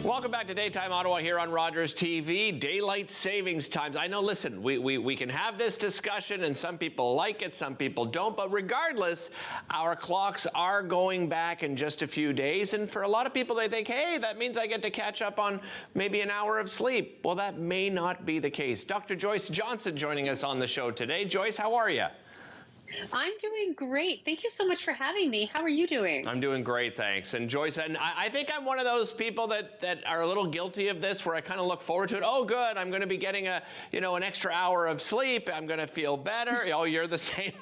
Welcome back to Daytime Ottawa here on Rogers TV. Daylight savings times. I know, listen, we can have this discussion and some people like it, some people don't. But regardless, our clocks are going back in just a few days. And for a lot of people, they think, hey, that means I get to catch up on maybe an hour of sleep. Well, that may not be the case. Dr. Joyce Johnson joining us on the show today. Joyce, how are you? I'm doing great. Thank you so much for having me. How are you doing? I'm doing great, thanks. And Joyce, and I think I'm one of those people that are a little guilty of this, where I kind of look forward to it. Oh, good, I'm going to be getting an extra hour of sleep. I'm going to feel better. Oh, you're the same.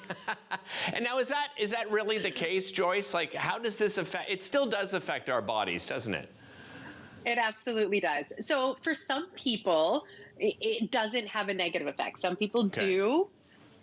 And now, is that really the case, Joyce? Like, how does this affect? It still does affect our bodies, doesn't it? It absolutely does. So for some people, it doesn't have a negative effect. Some people do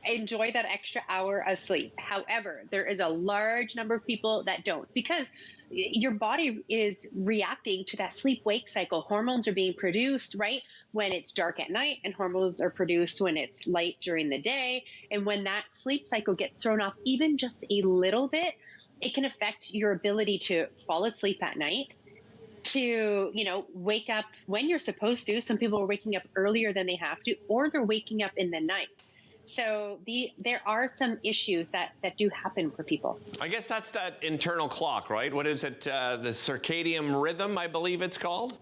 enjoy that extra hour of sleep. However, there is a large number of people that don't, because your body is reacting to that sleep-wake cycle. Hormones are being produced, right, when it's dark at night, and hormones are produced when it's light during the day. And when that sleep cycle gets thrown off even just a little bit, it can affect your ability to fall asleep at night, to, wake up when you're supposed to. Some people are waking up earlier than they have to, or they're waking up in the night. So there are some issues that do happen for people. I guess that's that internal clock, right? What is it? The circadian rhythm, I believe it's called?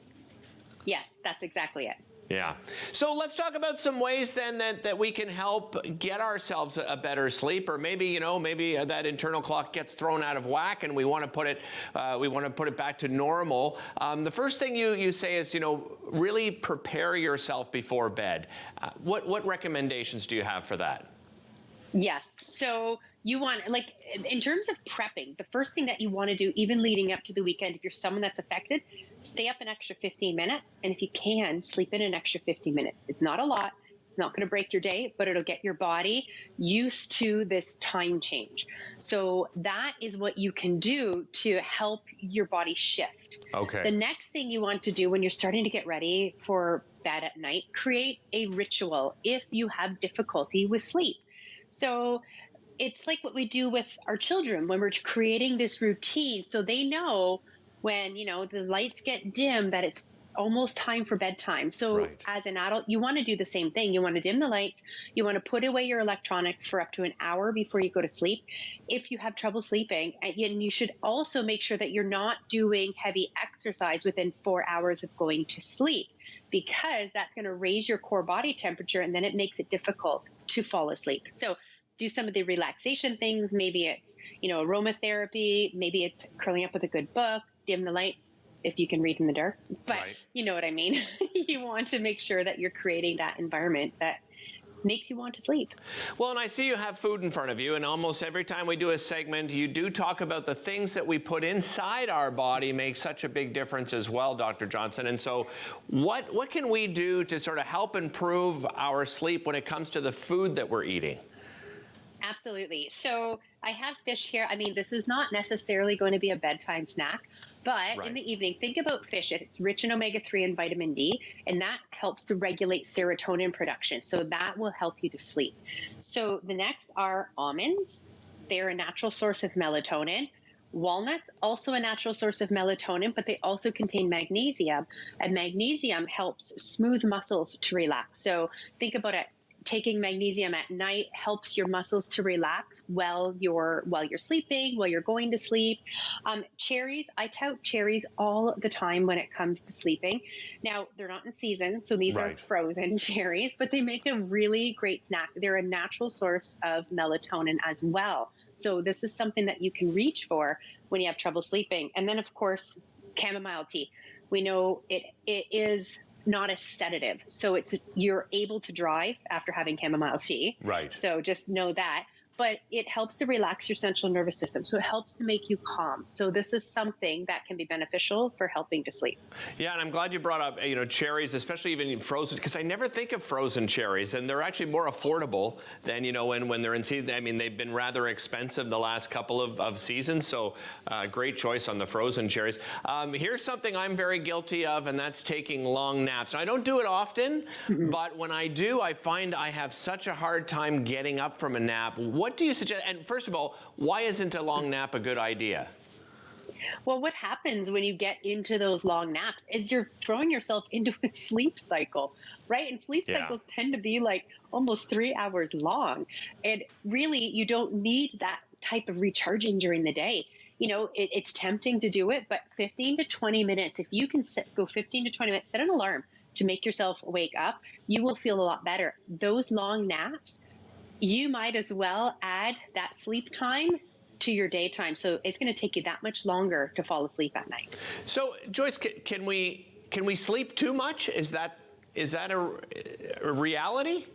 Yes, that's exactly it. Yeah. So let's talk about some ways then that we can help get ourselves a better sleep, or maybe that internal clock gets thrown out of whack and we want to put it back to normal. The first thing you say is really prepare yourself before bed. What recommendations do you have for that? Yes. So you want, in terms of prepping, the first thing that you want to do, even leading up to the weekend, if you're someone that's affected, stay up an extra 15 minutes. And if you can, sleep in an extra 15 minutes. It's not a lot. It's not going to break your day, but it'll get your body used to this time change. So that is what you can do to help your body shift. Okay. The next thing you want to do when you're starting to get ready for bed at night, create a ritual if you have difficulty with sleep. So it's like what we do with our children when we're creating this routine, so they know when, the lights get dim that it's almost time for bedtime. So As an adult, you want to do the same thing. You want to dim the lights. You want to put away your electronics for up to an hour before you go to sleep if you have trouble sleeping. And you should also make sure that you're not doing heavy exercise within 4 hours of going to sleep, because that's going to raise your core body temperature, and then it makes it difficult to fall asleep. So do some of the relaxation things. Maybe it's, aromatherapy. Maybe it's curling up with a good book, dim the lights if you can read in the dark. But you know what I mean? You want to make sure that you're creating that environment that makes you want to sleep. Well, and I see you have food in front of you, and almost every time we do a segment, you do talk about the things that we put inside our body make such a big difference as well, Dr. Johnson. And so what can we do to sort of help improve our sleep when it comes to the food that we're eating? Absolutely. So I have fish here. I mean, this is not necessarily going to be a bedtime snack, but in the evening, think about fish. It's rich in omega-3 and vitamin D, and that helps to regulate serotonin production. So that will help you to sleep. So the next are almonds. They're a natural source of melatonin. Walnuts, also a natural source of melatonin, but they also contain magnesium, and magnesium helps smooth muscles to relax. So think about it. Taking magnesium at night helps your muscles to relax while you're sleeping, while you're going to sleep. Cherries, I tout cherries all the time when it comes to sleeping. Now, they're not in season, so these are frozen cherries, but they make a really great snack. They're a natural source of melatonin as well. So this is something that you can reach for when you have trouble sleeping. And then, of course, chamomile tea. We know it is not a sedative. So you're able to drive after having chamomile tea. Right. So just know that. But it helps to relax your central nervous system. So it helps to make you calm. So this is something that can be beneficial for helping to sleep. Yeah, and I'm glad you brought up, cherries, especially even frozen, because I never think of frozen cherries, and they're actually more affordable than, when they're in season. I mean, they've been rather expensive the last couple of seasons, so great choice on the frozen cherries. Here's something I'm very guilty of, and that's taking long naps. Now, I don't do it often, but when I do, I find I have such a hard time getting up from a nap. What do you suggest? And first of all, why isn't a long nap a good idea? Well, what happens when you get into those long naps is you're throwing yourself into a sleep cycle, right? And sleep Yeah. cycles tend to be like almost 3 hours long. And really, you don't need that type of recharging during the day. It's tempting to do it, but 15 to 20 minutes, if you can go 15 to 20 minutes, set an alarm to make yourself wake up, you will feel a lot better. Those long naps, you might as well add that sleep time to your daytime. So it's going to take you that much longer to fall asleep at night. So, Joyce, can we sleep too much? Is that a reality?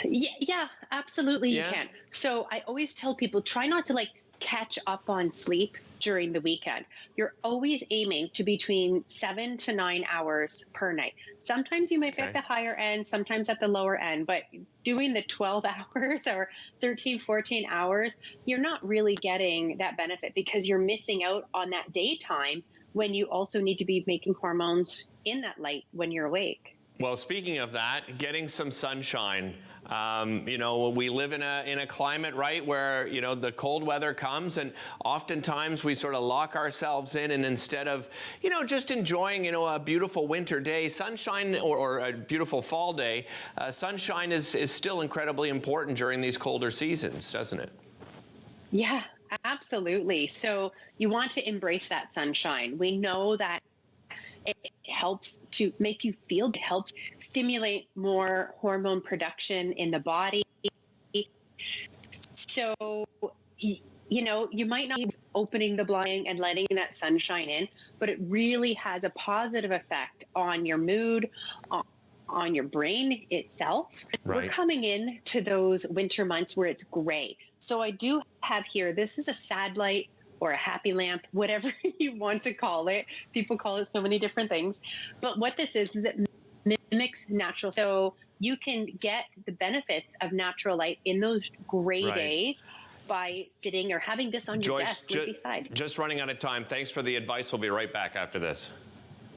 Yeah, absolutely Yeah? you can. So I always tell people, try not to catch up on sleep during the weekend. You're always aiming to between 7 to 9 hours per night. Sometimes you might be at the higher end, sometimes at the lower end, but doing the 12 hours or 13, 14 hours, you're not really getting that benefit because you're missing out on that daytime when you also need to be making hormones in that light when you're awake. Well, speaking of that, getting some sunshine. We live in a climate, right, where the cold weather comes, and oftentimes we sort of lock ourselves in, and instead of just enjoying a beautiful winter day, sunshine or a beautiful fall day, sunshine is still incredibly important during these colder seasons, doesn't it? Yeah, absolutely. So you want to embrace that sunshine. We know that it helps to make you feel, it helps stimulate more hormone production in the body. So, you might not be opening the blind and letting that sunshine in, but it really has a positive effect on your mood, on your brain itself. Right. We're coming in to those winter months where it's gray. So I do have here, this is a sad light or a happy lamp, whatever you want to call it. People call it so many different things. But what this is it mimics natural. So you can get the benefits of natural light in those gray days by sitting or having this on your desk right beside. Just running out of time. Thanks for the advice. We'll be right back after this.